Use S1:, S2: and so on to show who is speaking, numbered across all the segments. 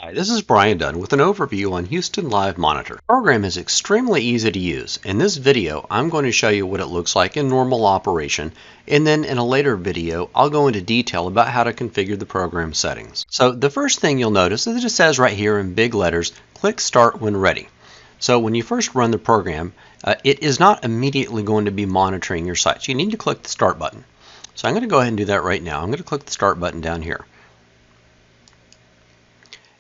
S1: Hi, this is Brian Dunn with an overview on Houston Live Monitor. The program is extremely easy to use. In this video, I'm going to show you what it looks like in normal operation, and then in a later video, I'll go into detail about how to configure the program settings. So the first thing you'll notice is it just says right here in big letters, click Start when ready. So when you first run the program, it is not immediately going to be monitoring your sites. You need to click the Start button. So I'm going to go ahead and do that right now. I'm going to click the Start button down here.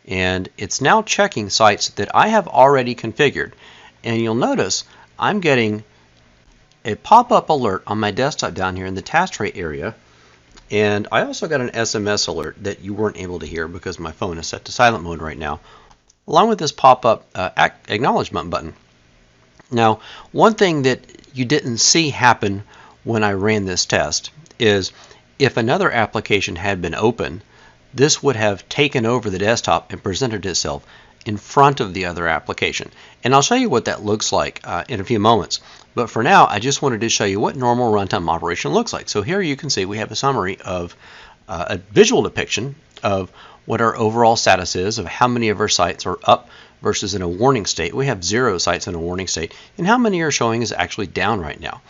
S1: And it's now checking sites that I have already configured. And you'll notice I'm getting a pop-up alert on my desktop down here in the task tray area. And I also got an SMS alert that you weren't able to hear because my phone is set to silent mode right now, along with this pop-up acknowledgement button. Now, one thing that you didn't see happen when I ran this test is if another application had been open, this would have taken over the desktop and presented itself in front of the other application. And I'll show you what that looks like in a few moments. But for now, I just wanted to show you what normal runtime operation looks like. So here you can see we have a summary of a visual depiction of what our overall status is, of how many of our sites are up versus in a warning state. We have 0 sites in a warning state, and how many are showing is actually down right now.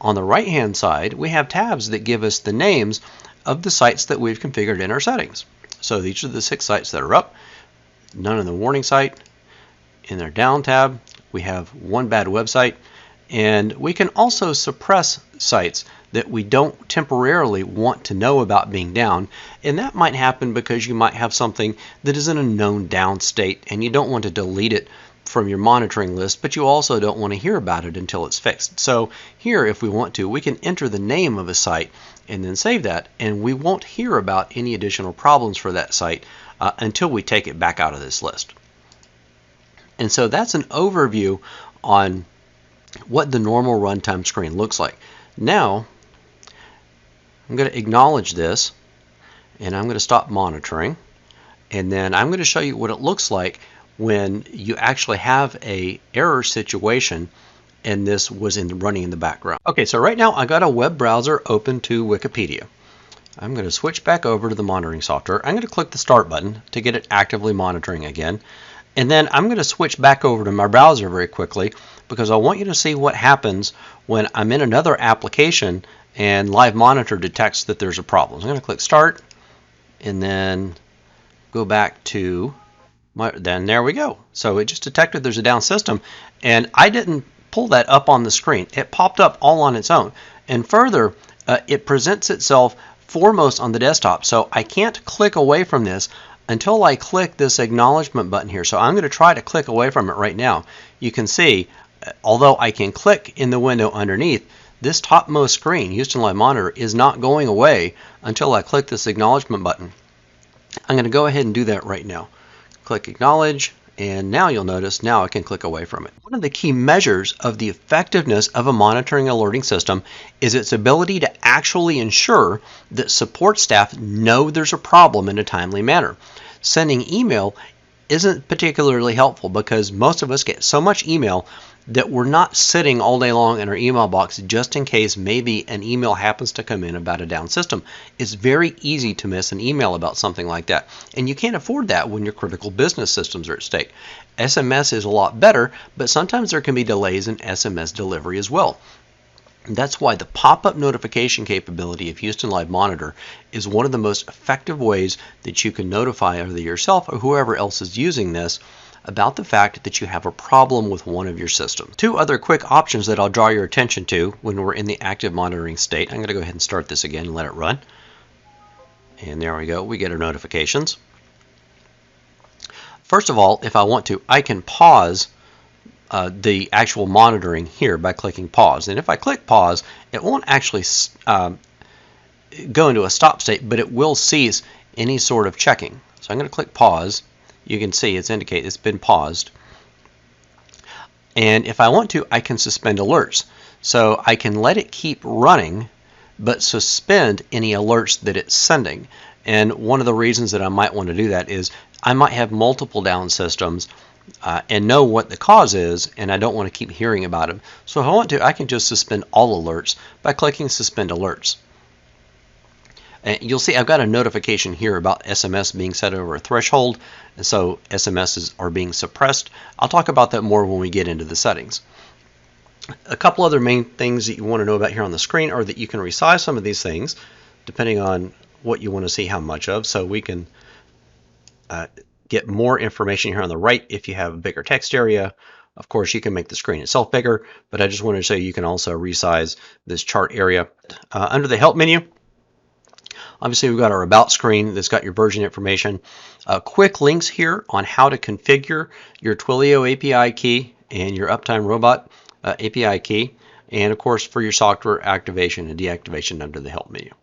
S1: On the right-hand side, we have tabs that give us the names of the sites that we've configured in our settings. So these are the 6 sites that are up, none in the warning site. In their down tab, we have 1 bad website, and we can also suppress sites that we don't temporarily want to know about being down, and that might happen because you might have something that is in a known down state and you don't want to delete it from your monitoring list, but you also don't want to hear about it until it's fixed. So here, if we want to, we can enter the name of a site and then save that, and we won't hear about any additional problems for that site until we take it back out of this list. And so that's an overview on what the normal runtime screen looks like. Now, I'm going to acknowledge this, and I'm going to stop monitoring, and then I'm going to show you what it looks like when you actually have a error situation and this was running in the background. Okay, so right now I got a web browser open to Wikipedia. I'm going to switch back over to the monitoring software. I'm going to click the Start button to get it actively monitoring again. And then I'm going to switch back over to my browser very quickly because I want you to see what happens when I'm in another application and Live Monitor detects that there's a problem. So I'm going to click Start and then go back to then there we go. So it just detected there's a down system, and I didn't pull that up on the screen. It popped up all on its own. And further, it presents itself foremost on the desktop. So I can't click away from this until I click this acknowledgement button here. So I'm going to try to click away from it right now. You can see, although I can click in the window underneath, this topmost screen, Houston Live Monitor, is not going away until I click this acknowledgement button. I'm going to go ahead and do that right now. Click Acknowledge, and now you'll notice now I can click away from it. One of the key measures of the effectiveness of a monitoring alerting system is its ability to actually ensure that support staff know there's a problem in a timely manner. Sending email isn't particularly helpful because most of us get so much email that we're not sitting all day long in our email box just in case maybe an email happens to come in about a down system. It's very easy to miss an email about something like that, and you can't afford that when your critical business systems are at stake. SMS is a lot better, but sometimes there can be delays in SMS delivery as well. That's why the pop-up notification capability of Houston Live Monitor is one of the most effective ways that you can notify either yourself or whoever else is using this about the fact that you have a problem with one of your systems. 2 other quick options that I'll draw your attention to when we're in the active monitoring state. I'm going to go ahead and start this again and let it run. And there we go. We get our notifications. First of all, if I want to, I can pause the actual monitoring here by clicking pause. And if I click pause, it won't actually go into a stop state, but it will cease any sort of checking. So I'm going to click pause. You can see it's indicated it's been paused. And if I want to, I can suspend alerts. So I can let it keep running, but suspend any alerts that it's sending. And one of the reasons that I might want to do that is I might have multiple down systems and know what the cause is, and I don't want to keep hearing about them. So if I want to, I can just suspend all alerts by clicking Suspend Alerts. You'll see I've got a notification here about SMS being set over a threshold, and so SMSs are being suppressed. I'll talk about that more when we get into the settings. A couple other main things that you want to know about here on the screen are that you can resize some of these things depending on what you want to see how much of. So we can get more information here on the right if you have a bigger text area. Of course, you can make the screen itself bigger, but I just wanted to show you can also resize this chart area. Under the Help menu, obviously we've got our About screen that's got your version information. Quick links here on how to configure your Twilio API key and your Uptime Robot API key, and of course for your software activation and deactivation under the Help menu.